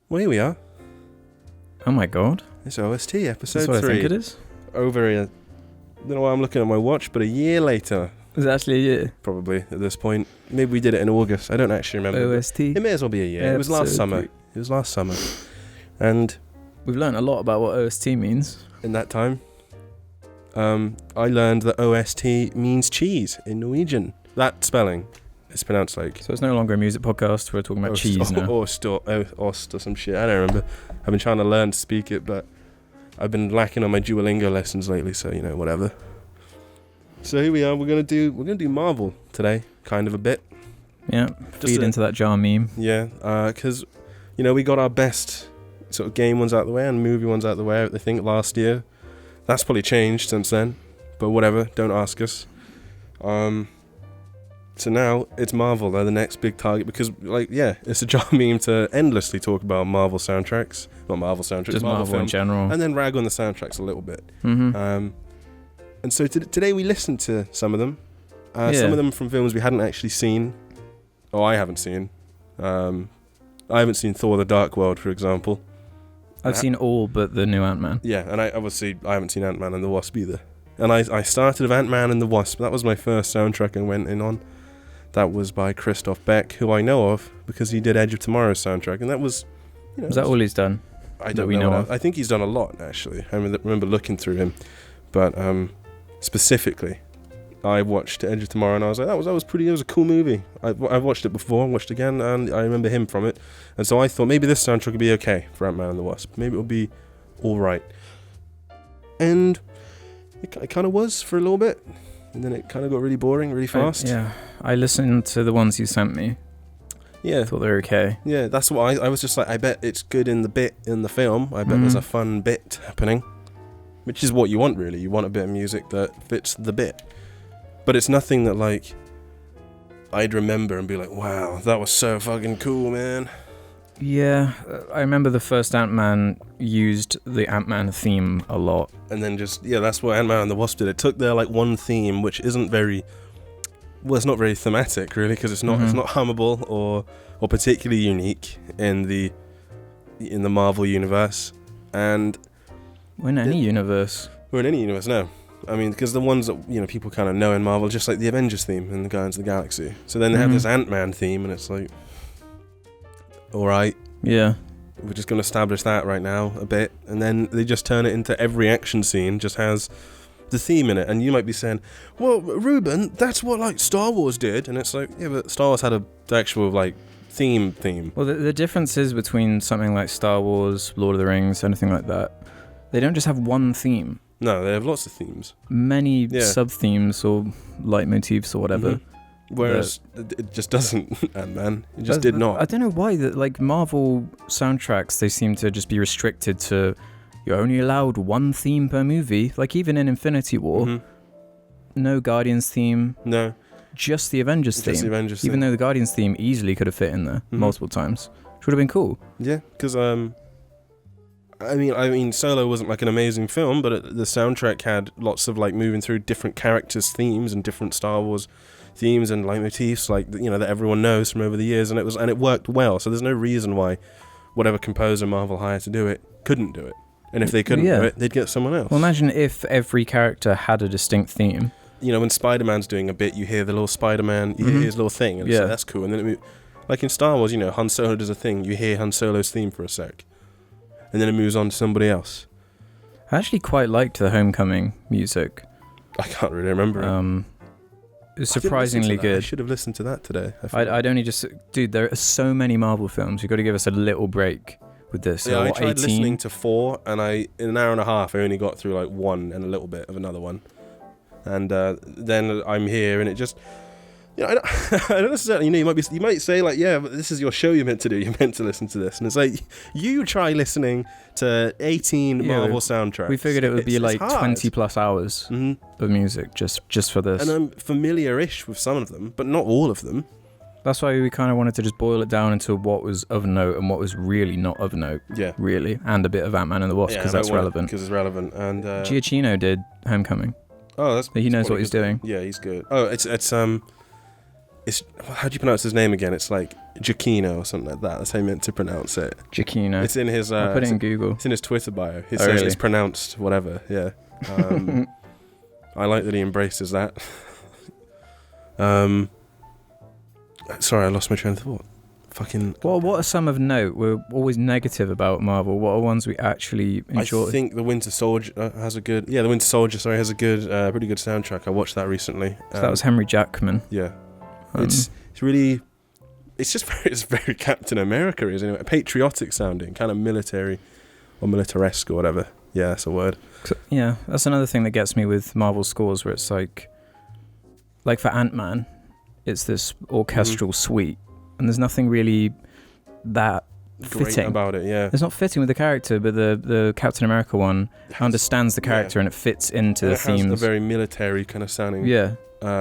Well, here we are. Oh my god. It's OST episode 3. That's what I think it is. Over a... I don't know why I'm looking at my watch, but a year later. Is it actually a year? Probably, at this point. Maybe we did it in August. I don't actually remember. OST. It may as well be a year. It was last summer. It was last summer. And... we've learned a lot about what OST means. In that time, I learned that OST means cheese in Norwegian. That spelling. It's pronounced like... So it's no longer a music podcast, we're talking about cheese now. Ost or some shit. I don't remember. I've been trying to learn to speak it, but I've been lacking on my Duolingo lessons lately, so, you know, whatever. So here we are, we're gonna do Marvel today, kind of a bit. Yeah, feed into that jar meme. Yeah, because, you know, we got our best sort of game ones out of the way and movie ones out of the way, I think, last year. That's probably changed since then, but whatever, don't ask us. So now, it's Marvel, they're the next big target, because, like, yeah, it's a jar meme to endlessly talk about Marvel soundtracks. Not Marvel soundtracks, just Marvel in general. And then rag on the soundtracks a little bit. Mm-hmm. And so today we listened to some of them. Some of them from films we hadn't actually seen. Or I haven't seen. I haven't seen Thor the Dark World, for example. I've seen all but the new Ant-Man. Yeah, and I haven't seen Ant-Man and the Wasp either. And I started with Ant-Man and the Wasp. That was my first soundtrack I went in on. That was by Christoph Beck, who I know of because he did Edge of Tomorrow's soundtrack, and that was... You know, is that all he's done? I don't know. I think he's done a lot, actually. I remember looking through him. But specifically, I watched Edge of Tomorrow, and I was like, that was pretty... It was a cool movie. I've watched it before, watched it again, and I remember him from it. And so I thought maybe this soundtrack would be okay for Ant-Man and the Wasp. Maybe it would be all right. And it kind of was for a little bit. And then it kind of got really boring, really fast. I listened to the ones you sent me. Yeah. I thought they were okay. Yeah, that's what I was just like, I bet it's good in the film. I bet there's a fun bit happening. Which is what you want, really. You want a bit of music that fits the bit. But it's nothing that, like, I'd remember and be like, wow, that was so fucking cool, man. Yeah, I remember the first Ant-Man used the Ant-Man theme a lot. And then that's what Ant-Man and the Wasp did. It took their, like, one theme, which isn't very... Well, it's not very thematic, really, because it's not hummable or particularly unique in the Marvel universe. And... We're in any universe. We're in any universe now. I mean, because the ones that, you know, people kind of know in Marvel, just like the Avengers theme and the Guardians of the Galaxy. So then they have this Ant-Man theme, and it's like... Alright. Yeah. We're just going to establish that right now a bit. And then they just turn it into every action scene just has the theme in it. And you might be saying, well, Ruben, that's what, like, Star Wars did. And it's like, yeah, but Star Wars had the actual, like, theme. Well, the difference is between something like Star Wars, Lord of the Rings, anything like that. They don't just have one theme. No, they have lots of themes. Many sub-themes or leitmotifs or whatever. Mm-hmm. Whereas it just doesn't, Ant-Man. It just did not. I don't know why, like, Marvel soundtracks, they seem to just be restricted to, you're only allowed one theme per movie. Like, even in Infinity War, no Guardians theme. No. Just the Avengers theme. Just the Avengers theme. Even though the Guardians theme easily could have fit in there multiple times. Which would have been cool. Yeah, because, I mean, Solo wasn't, like, an amazing film, but the soundtrack had lots of, like, moving through different characters' themes and different Star Wars themes and leitmotifs, like, you know, that everyone knows from over the years, and it worked well. So there's no reason why whatever composer Marvel hired to do it couldn't do it. And if they couldn't do it, they'd get someone else. Well, imagine if every character had a distinct theme. You know, when Spider-Man's doing a bit, you hear the little Spider-Man, you hear his little thing, and so that's cool. And then like in Star Wars, you know, Han Solo does a thing, you hear Han Solo's theme for a sec, and then it moves on to somebody else. I actually quite liked the Homecoming music. I can't really remember. It's surprisingly good. I should have listened to that today. I'd only just... Dude, there are so many Marvel films. You've got to give us a little break with this. Yeah, I tried listening to 4, and in an hour and a half, I only got through, like, 1 and a little bit of another one. And then I'm here, and it just... You know, I don't necessarily... You know, you might say, like, yeah, but this is your show you're meant to do. You're meant to listen to this. And it's like, you try listening to 18 Marvel soundtracks. We figured it would be like 20 plus hours of music just for this. And I'm familiar-ish with some of them, but not all of them. That's why we kind of wanted to just boil it down into what was of note and what was really not of note. Yeah. Really. And a bit of Ant-Man and the Wasp, because that's relevant. Because it's relevant. And Giacchino did Homecoming. Oh, he knows what he's doing. Yeah, he's good. Oh, it's how do you pronounce his name again? It's like Giacchino or something like that. That's how you meant to pronounce it. Giacchino. It's in his. I'll put it in Google. It's in his Twitter bio. He says it's pronounced whatever. Yeah. I like that he embraces that. Sorry, I lost my train of thought. Fucking. Well, what are some of note? We're always negative about Marvel. What are ones we actually enjoy? I think the Winter Soldier has a good. Yeah, the Winter Soldier. Sorry, has a good, pretty good soundtrack. I watched that recently. So that was Henry Jackman. Yeah. It's really. It's just very Captain America, isn't it? Patriotic sounding, kind of military, or militaresque or whatever. Yeah, that's a word. Yeah, that's another thing that gets me with Marvel scores, where it's like for Ant-Man, it's this orchestral suite, and there's nothing really that fitting great about it. Yeah, it's not fitting with the character, but the Captain America one understands the character and it fits into the themes. It has a very military kind of sounding. Yeah,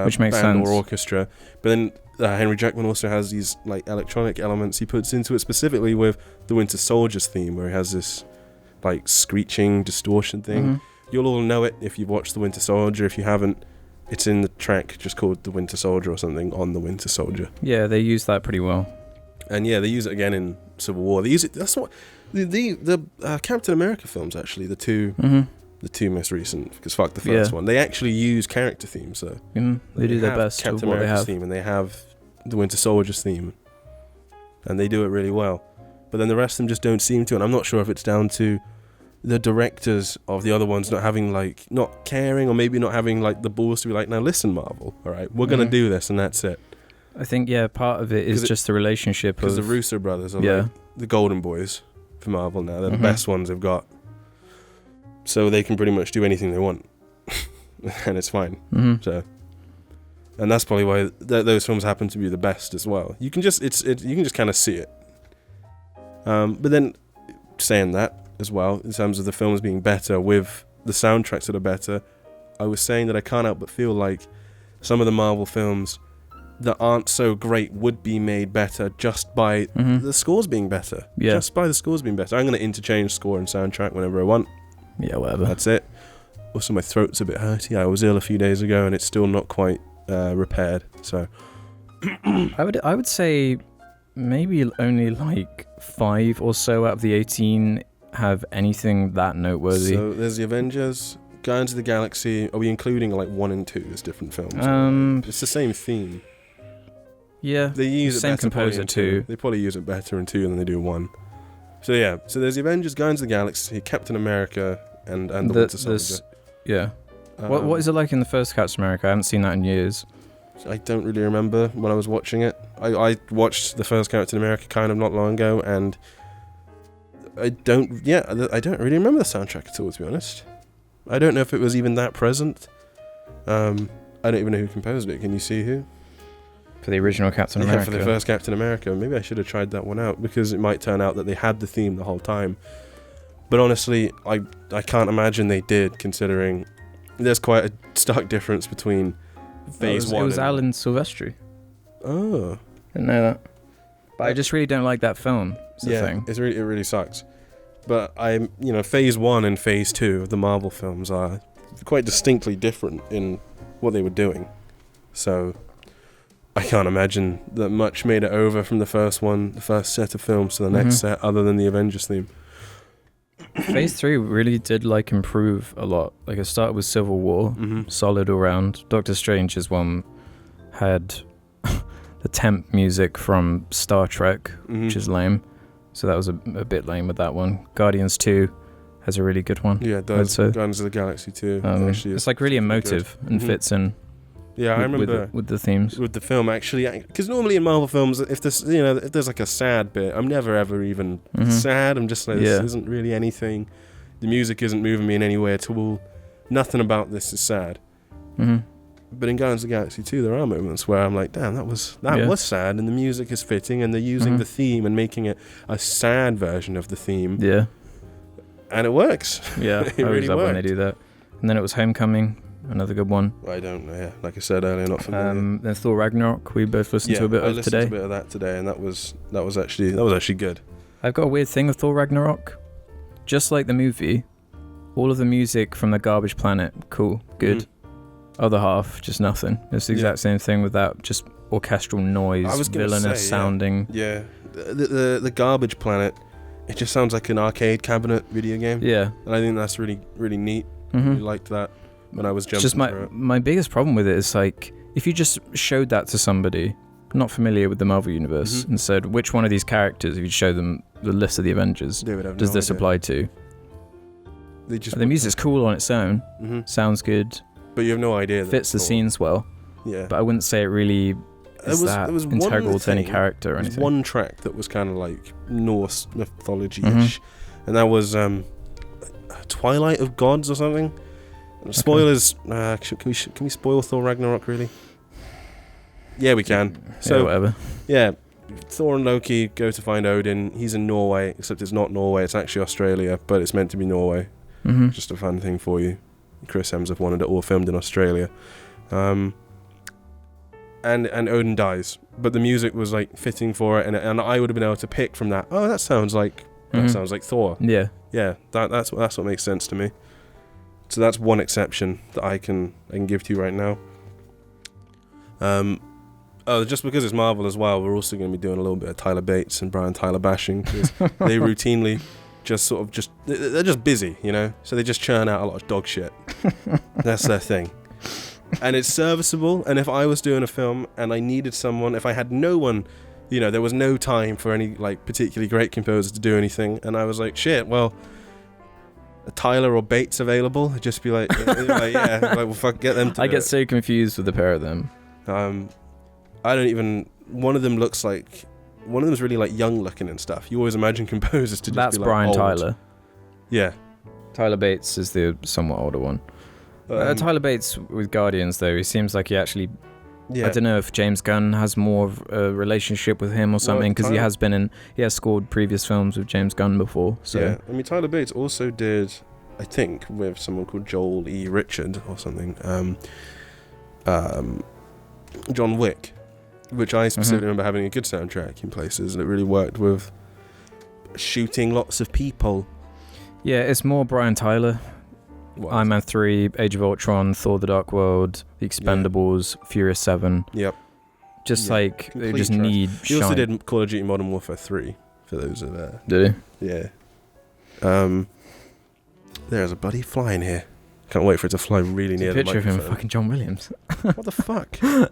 which makes band sense. Or orchestra, but then Henry Jackman also has these like electronic elements he puts into it, specifically with the Winter Soldier's theme, where he has this like screeching distortion thing. Mm-hmm. You'll all know it if you've watched the Winter Soldier. If you haven't, it's in the track just called The Winter Soldier or something on The Winter Soldier. Yeah, they use that pretty well. And yeah, they use it again in Civil War. They use it. That's what the Captain America films, actually, the two most recent, because fuck the first one. They actually use character themes. So they do their best. Captain America's theme, and they have the Winter Soldier's theme, and they do it really well. But then the rest of them just don't seem to, and I'm not sure if it's down to the directors of the other ones not caring, or maybe not having like the balls to be like, now listen, Marvel, all right, we're gonna do this, and that's it. I think part of it is just the relationship, because the Russo brothers are like the golden boys for Marvel now. They're the best ones they've got, so they can pretty much do anything they want, and it's fine. So, and that's probably why those films happen to be the best as well. You can just you can just kind of see it. But then saying that as well, in terms of the films being better with the soundtracks that are better, I was saying that I can't help but feel like some of the Marvel films that aren't so great would be made better just by the scores being better. Yeah. Just by the scores being better. I'm going to interchange score and soundtrack whenever I want. Yeah, whatever. That's it. Also, my throat's a bit hurty. I was ill a few days ago and it's still not quite repaired. So I would say maybe only like 5 or so out of the 18 have anything that noteworthy. So there's the Avengers, Guardians of the Galaxy. Are we including like 1 and 2 as different films? It's the same theme. Yeah, they use same composer too. They probably use it better in 2 than they do 1. So yeah, so there's the Avengers, Guardians of the Galaxy, Captain America, and the Winter Soldier. Yeah. What is it like in the first Captain America? I haven't seen that in years. I don't really remember when I was watching it. I watched the first Captain America kind of not long ago, and I don't really remember the soundtrack at all, to be honest. I don't know if it was even that present. I don't even know who composed it. Can you see who? For the original Captain America? For the first Captain America. Maybe I should have tried that one out, because it might turn out that they had the theme the whole time. But honestly, I can't imagine they did, considering there's quite a stark difference between Phase 1. It was Alan Silvestri. Oh. Didn't know that. But I just really don't like that film. Thing. It really sucks. But Phase 1 and Phase 2 of the Marvel films are quite distinctly different in what they were doing. So I can't imagine that much made it over from the first set of films to the next set, other than the Avengers theme. Phase 3 really did improve a lot. It started with Civil War, solid all round. Doctor Strange's one had the temp music from Star Trek, which is lame. So that was a bit lame with that one. Guardians 2 has a really good one. Yeah, it does. Guardians of the Galaxy 2. It's really emotive and fits in. Yeah, I remember with the themes, with the film, actually, because normally in Marvel films, if there's a sad bit, I'm never ever even sad. I'm just like, this isn't really anything. The music isn't moving me in any way at all. Nothing about this is sad. But in Guardians of the Galaxy 2, there are moments where I'm like, damn, that was sad, and the music is fitting, and they're using the theme and making it a sad version of the theme. Yeah, and it works. Yeah, it really worked when they do that. And then it was Homecoming. another good one. I don't know. Yeah, like I said earlier, not familiar. Then Thor Ragnarok, we both listened to a bit I of listened today. to a bit of that today, and that was actually good. I've got a weird thing with Thor Ragnarok. Just like the movie, all of the music from the Garbage Planet, cool, good. Mm-hmm. Other half, just nothing. It's the exact same thing with that, just orchestral noise, villainous sounding. Yeah, the Garbage Planet, it just sounds like an arcade cabinet video game. Yeah, and I think that's really, really neat. Mm-hmm. I really liked that when I was jumping just through it. My biggest problem with it is like, if you just showed that to somebody not familiar with the Marvel Universe, Mm-hmm. and said, which one of these characters, if you show them the list of the Avengers, They would have does no this idea. apply to? The music's cool on its own, Mm-hmm. sounds good, But you have no idea. fits the scenes well, Yeah. but I wouldn't say it really is there was one integral to any thing- character or There was anything. one track that was kind of like Norse mythology-ish, Mm-hmm. and that was Twilight of Gods or something. Spoilers. Can we spoil Thor Ragnarok, really? Yeah, we can. So, yeah, whatever. yeah, Thor and Loki go to find Odin. He's in Norway, except it's not Norway. It's actually Australia, but it's meant to be Norway. Mm-hmm. Just a fun thing for you. Chris Hemsworth wanted it all filmed in Australia. And Odin dies, but the music was like fitting for it, and I would have been able to pick from that. Oh, that sounds like Thor. Yeah. Yeah, that's what makes sense to me. So that's one exception that I can give to you right now. Just because it's Marvel as well, we're also going to be doing a little bit of Tyler Bates and Brian Tyler bashing, because they routinely they're just busy, you know, so they just churn out a lot of dog shit. That's their thing. And it's serviceable, and if I was doing a film and I needed someone, if I had no one, you know, there was no time for any like particularly great composer to do anything, and I was like, shit, well, a Tyler or Bates available, I'd just be like, yeah, like, well, fuck, get them to I do get it. so confused with the pair of them. I don't even, one of them is really like young looking and stuff. You always imagine composers to just That's be like Brian old. Tyler. Yeah. Tyler Bates is the somewhat older one. Tyler Bates with Guardians, though, he seems like he actually... Yeah. I don't know if James Gunn has more of a relationship with him or something, because he has scored previous films with James Gunn before. So. Yeah, I mean, Tyler Bates also did, I think, with someone called Joel E. Richard or something, John Wick, which I specifically remember having a good soundtrack in places, and it really worked with shooting lots of people. Yeah, it's more Brian Tyler. Iron Man 3, Age of Ultron, Thor: The Dark World, The Expendables, Furious 7. Yep. Just like, they Complete just trash. need He also did Call of Duty Modern Warfare 3, for those of there. Did he? Yeah. There's a buddy flying here. Can't wait for it to fly really near the picture of him, microphone. fucking John Williams. What the fuck? I'll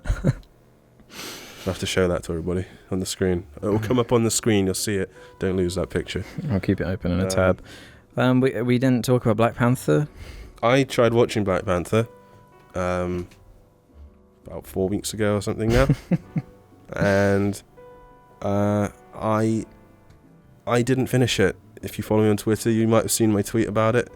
have to show that to everybody on the screen. It will come up on the screen, you'll see it. Don't lose that picture. I'll keep it open in a tab. We didn't talk about Black Panther. I tried watching Black Panther about 4 weeks ago or something now. And I didn't finish it. If you follow me on Twitter, you might have seen my tweet about it.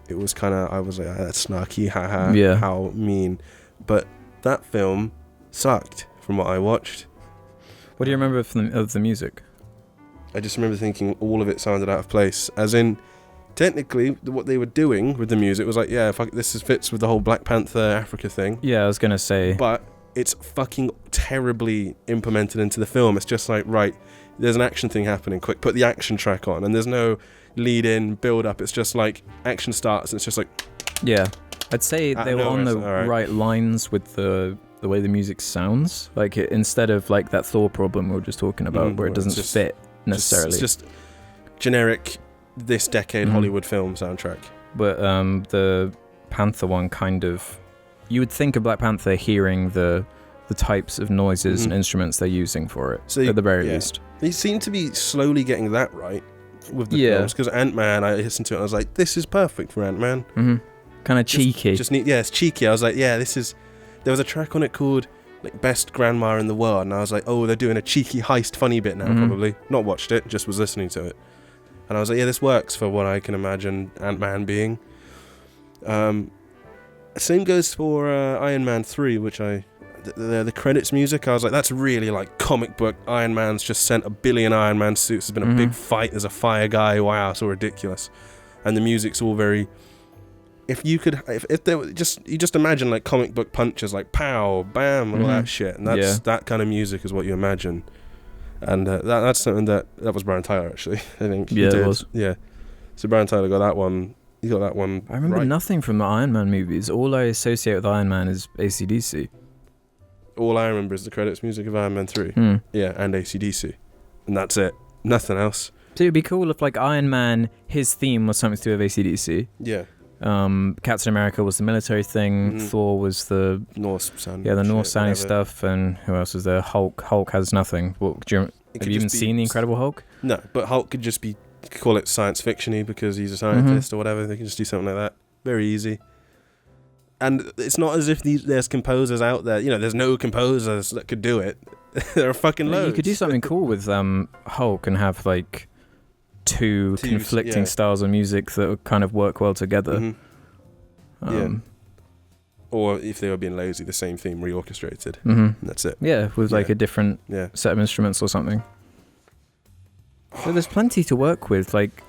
It was kind of, I was like, that's snarky, haha, Yeah. how mean. But that film sucked from what I watched. What do you remember of the music? I just remember thinking all of it sounded out of place. As in, technically, what they were doing with the music was like, yeah, fuck, this fits with the whole Black Panther Africa thing. Yeah, I was going to say. But it's fucking terribly implemented into the film. It's just like, right, there's an action thing happening, quick, put the action track on, and there's no lead in, build up. It's just like, action starts, and it's just like... Yeah, I'd say they were on the right lines with the way the music sounds. Like, instead of like that Thor problem we were just talking about, where it doesn't fit necessarily. It's just generic, this decade Hollywood film soundtrack. But the Panther one kind of... You would think of Black Panther hearing the types of noises and instruments they're using for it, at the very least. They seem to be slowly getting that right with the films, because Ant-Man, I listened to it and I was like, this is perfect for Ant-Man. Kind of cheeky. It's cheeky. I was like, yeah, this is... There was a track on it called like Best Grandma in the World, and I was like, oh, they're doing a cheeky heist funny bit now, probably. Not watched it, just was listening to it. And I was like, yeah, this works for what I can imagine Ant-Man being. Same goes for Iron Man 3, which the credits music, I was like, that's really like comic book. Iron Man's just sent 1 billion Iron Man suits. There's been a big fight. There's a fire guy. Wow, so ridiculous. And the music's all very if you could, if there were you just imagine like comic book punches, like pow, bam, all that shit, and that's that kind of music is what you imagine, and that's something that was Brian Tyler actually. I think. Yeah, it was. Yeah, so Brian Tyler got that one. He got that one. I remember right. nothing from the Iron Man movies. All I associate with Iron Man is AC/DC. All I remember is the credits music of Iron Man 3. Yeah, and AC/DC, and that's it. Nothing else. So it'd be cool if like Iron Man, his theme was something to do with AC/DC. Yeah. Captain America was the military thing. Thor was the Norse sound. Yeah, the Norse sounding stuff. And who else was there? Hulk. Hulk has nothing. Have you even seen the Incredible Hulk? No, but Hulk could just be, call it science fiction-y because he's a scientist or whatever. They can just do something like that. Very easy. And it's not as if there's composers out there. You know, there's no composers that could do it. There are fucking loads. You could do something cool with Hulk and have like two conflicting styles of music that would kind of work well together. Or if they were being lazy, the same theme reorchestrated. That's it. Yeah, with like a different set of instruments or something. So there's plenty to work with. Like,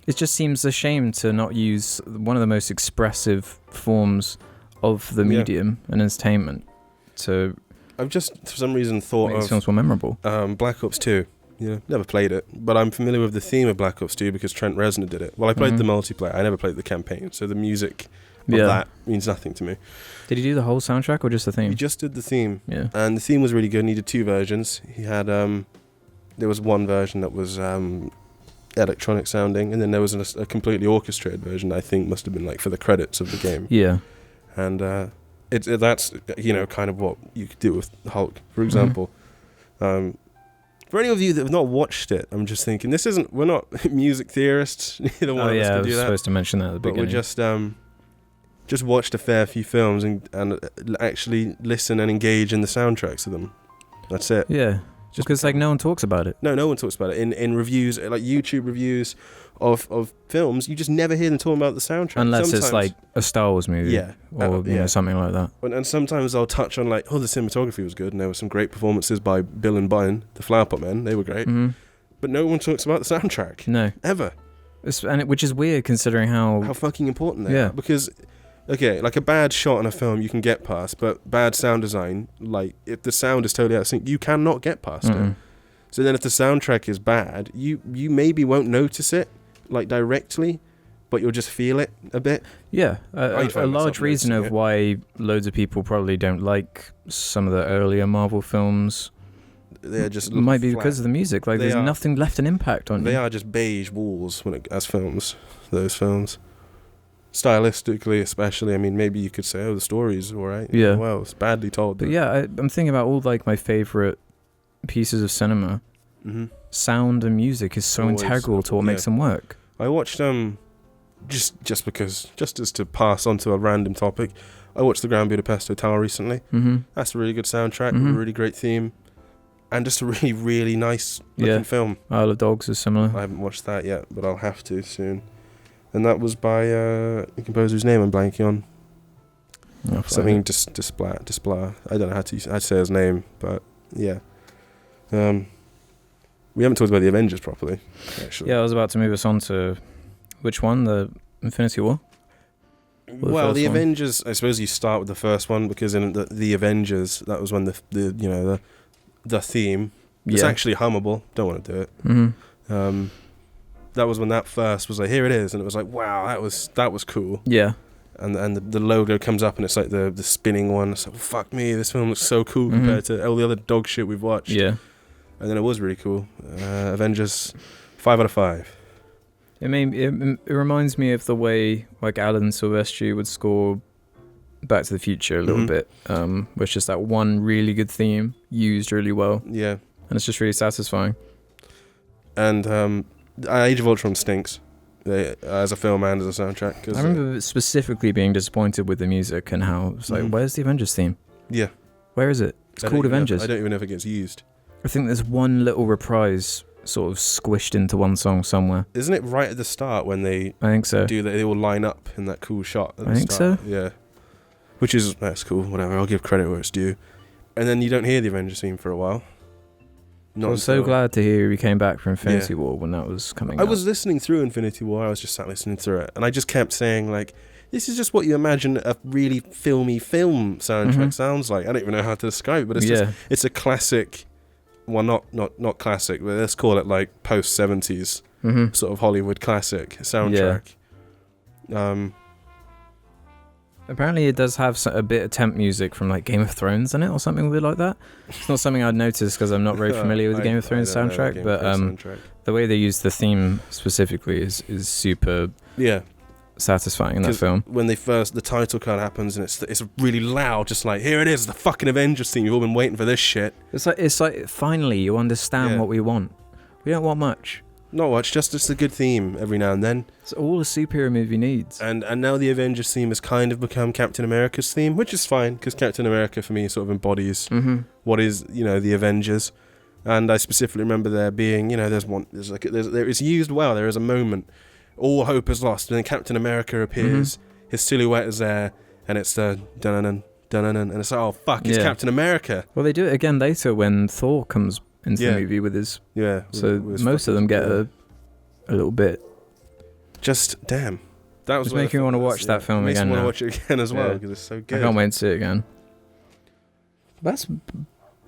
it just seems a shame to not use one of the most expressive forms of the medium and entertainment. So I've just for some reason thought of films more memorable. Black Ops 2. Yeah, never played it, but I'm familiar with the theme of Black Ops 2 because Trent Reznor did it. Well, I played the multiplayer. I never played the campaign, so the music of that means nothing to me. Did he do the whole soundtrack or just the theme? He just did the theme. Yeah. And the theme was really good. And he did two versions. He had there was one version that was electronic sounding, and then there was a completely orchestrated version that I think must have been like for the credits of the game. Yeah. And that's kind of what you could do with Hulk, for example. For any of you that have not watched it, I'm just thinking we're not music theorists. Neither one of us can do that. I was supposed to mention that at the beginning. But we just watched a fair few films and actually listen and engage in the soundtracks of them. That's it. Yeah. Just because like no one talks about it. No one talks about it. In reviews, like YouTube reviews of films, you just never hear them talking about the soundtrack. Unless it's like a Star Wars movie. Yeah. Or something like that. And sometimes I'll touch on like, the cinematography was good and there were some great performances by Bill and Button, the Flower Pot Men. They were great. But no one talks about the soundtrack. No. Ever. Which is weird considering how fucking important they are. Because, okay, like a bad shot in a film you can get past, but bad sound design, like if the sound is totally out of sync, you cannot get past it. So then if the soundtrack is bad, you maybe won't notice it like directly, but you'll just feel it a bit. Yeah, a large reason of why loads of people probably don't like some of the earlier Marvel films. They're just might be because of the music. Like there's nothing left an impact on. They are just beige walls as films. Those films, stylistically especially. I mean, maybe you could say, the story's all right. Yeah. Well, it's badly told. But yeah, I'm thinking about all like my favorite pieces of cinema. Sound and music is so integral to what makes them work. I watched just as to pass on to a random topic, I watched the Grand Budapest Hotel recently. That's a really good soundtrack, a really great theme, and just a really, really nice looking film. Isle of Dogs is similar. I haven't watched that yet, but I'll have to soon. And that was by a composer whose name I'm blanking on. Something Displa. I don't know how to say his name, but yeah. We haven't talked about the Avengers properly, actually. Yeah, I was about to move us on to which one? The Infinity War? Well, the Avengers, I suppose you start with the first one because in the Avengers, that was when the theme. It's actually hummable. Don't want to do it. That was when that first was like, here it is, and it was like, wow, that was cool. Yeah. And the logo comes up and it's like the spinning one. It's like, fuck me, this film looks so cool compared to all the other dog shit we've watched. Yeah. And then it was really cool. Avengers, 5 out of 5. It reminds me of the way like Alan Silvestri would score Back to the Future a little bit, which is that one really good theme used really well. Yeah. And it's just really satisfying. And Age of Ultron stinks. As a film and as a soundtrack. I remember specifically being disappointed with the music and how it's like, where's the Avengers theme? Yeah. Where is it? It's called Avengers. I don't even know if it gets used. I think there's one little reprise sort of squished into one song somewhere. Isn't it right at the start when they I think so. They all line up in that cool shot at I think start? So. Yeah. That's cool, whatever. I'll give credit where it's due. And then you don't hear the Avengers theme for a while. I was so glad to hear we came back for Infinity War when that was coming out. I was listening through Infinity War. I was just sat listening through it. And I just kept saying, like, this is just what you imagine a really filmy film soundtrack sounds like. I don't even know how to describe it, but it's a classic. Well, not classic, but let's call it like post 70s sort of Hollywood classic soundtrack. Apparently it does have a bit of temp music from like Game of Thrones in it or something weird like that. It's not something I'd noticed because I'm not very familiar with the Game of Thrones soundtrack, but the way they use the theme specifically is super satisfying in that film. When the title card happens and it's really loud, just like, here it is, the fucking Avengers theme. You've all been waiting for this shit. It's like finally you understand what we want. We don't want much. Not much, just a good theme every now and then. It's all a superhero movie needs. And now the Avengers theme has kind of become Captain America's theme, which is fine, because Captain America for me sort of embodies what is, the Avengers. And I specifically remember there being, it's used well. There is a moment, all hope is lost, and then Captain America appears, his silhouette is there, and it's the dun-dun-dun, dun-dun-dun, and it's like, oh fuck, it's Captain America. Well, they do it again later when Thor comes into the movie with his so with most of them get a little bit. Just damn, that was making me want to watch that film again. Makes me want to watch it again as well because it's so good. I can't wait to see it again. That's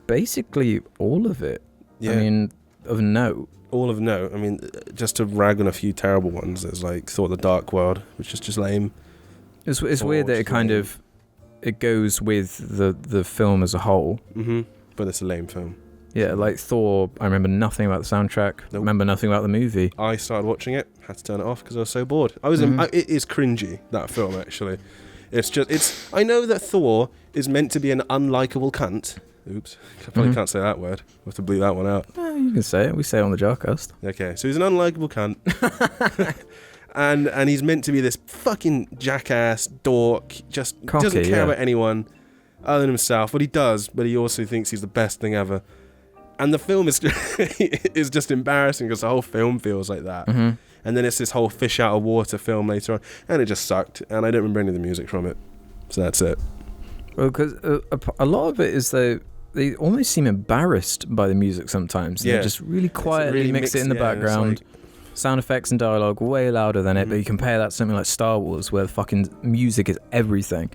basically all of it. I mean, of note. All of note. I mean, just to rag on a few terrible ones. There's like Thor: The Dark World, which is just lame. It's weird that it kind of it goes with the film as a whole. But it's a lame film. Yeah, like Thor, I remember nothing about the soundtrack. Nope. Remember nothing about the movie. I started watching it, had to turn it off because I was so bored. It is cringy, that film, actually. I know that Thor is meant to be an unlikable cunt. Oops, I probably can't say that word. We'll have to bleep that one out. You can say it. We say it on the Jarcast. Okay, so he's an unlikable cunt. and he's meant to be this fucking jackass dork, just cocky, doesn't care about anyone other than himself. But he does, but he also thinks he's the best thing ever. And the film is just embarrassing because the whole film feels like that. And then it's this whole fish out of water film later on. And it just sucked. And I don't remember any of the music from it. So that's it. Well, because a lot of it is they almost seem embarrassed by the music sometimes. They just really quietly mix it in the background. Sound effects and dialogue way louder than it. But you compare that to something like Star Wars where the fucking music is everything.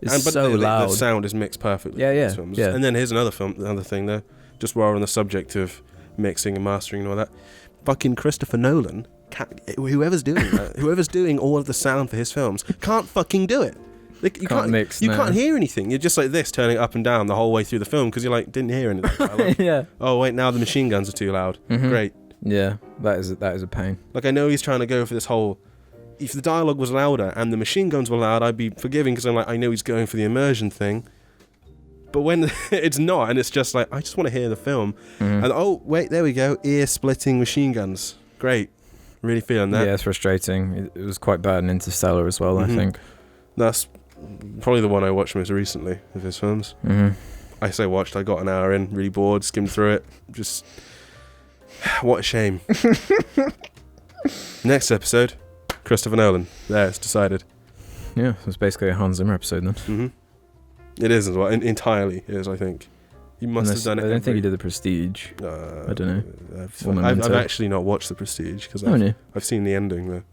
It's so loud. The sound is mixed perfectly. Yeah. And then here's another thing though. Just while we're on the subject of mixing and mastering and all that, fucking Christopher Nolan, whoever's doing that, whoever's doing all of the sound for his films, can't fucking do it. Like, you can't mix. You can't hear anything. You're just like this, turning up and down the whole way through the film because you're like, didn't hear anything. Oh wait, now the machine guns are too loud. Great. Yeah, that is a pain. Like I know he's trying to go for this whole. If the dialogue was louder and the machine guns were loud, I'd be forgiving because I'm like, I know he's going for the immersion thing. But when it's not, and it's just like, I just want to hear the film. And oh, wait, there we go. Ear-splitting machine guns. Great. Really feeling that. Yeah, it's frustrating. It was quite bad in Interstellar as well, I think. That's probably the one I watched most recently of his films. I say watched, I got an hour in, really bored, skimmed through it. Just, what a shame. Next episode, Christopher Nolan. There, it's decided. Yeah, it's basically a Hans Zimmer episode then. It is as well. Entirely is, I think. He must have done it. I don't think he did The Prestige. I don't know. I've actually not watched The Prestige because I've seen the ending though,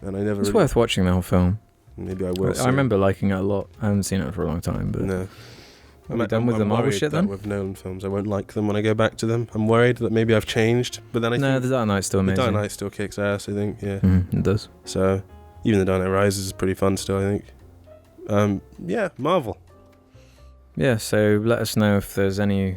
and I never. It's worth watching the whole film. Maybe I will. I remember liking it a lot. I haven't seen it for a long time, but no. Are we done with the Marvel shit then? With Nolan films, I won't like them when I go back to them. I'm worried that maybe I've changed, but then I think The Dark Knight's still amazing. The Dark Knight still kicks ass, I think. Yeah, it does. So even The Dark Knight Rises is pretty fun still, I think. Marvel. Yeah, so let us know if there's any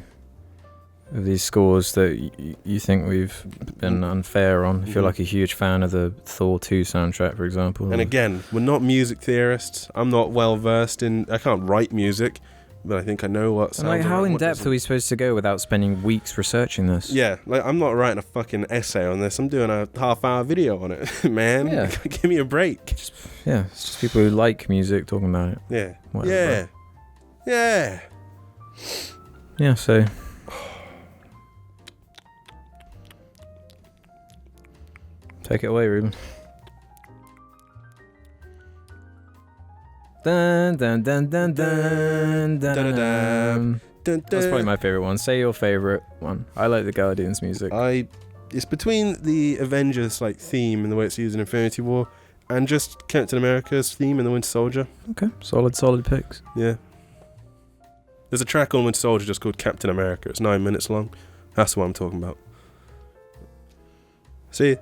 of these scores that you think we've been unfair on. If you're like a huge fan of the Thor 2 soundtrack, for example. And again, we're not music theorists. I'm not well versed in. I can't write music, but I think I know what sounds. Like, how in depth are we supposed to go without spending weeks researching this? Yeah, like I'm not writing a fucking essay on this. I'm doing a half-hour video on it, man. Yeah. Give me a break. It's just people who like music talking about it. Yeah. Whatever. Yeah. Yeah, so. Take it away, Ruben. Dun dun dun dun dun dun dun. That's probably my favorite one. Say your favorite one. I like the Guardians music. It's between the Avengers like theme and the way it's used in Infinity War and just Captain America's theme in the Winter Soldier. Okay, solid picks. Yeah. There's a track on Winter Soldier just called Captain America. It's 9 minutes long. That's what I'm talking about. See you.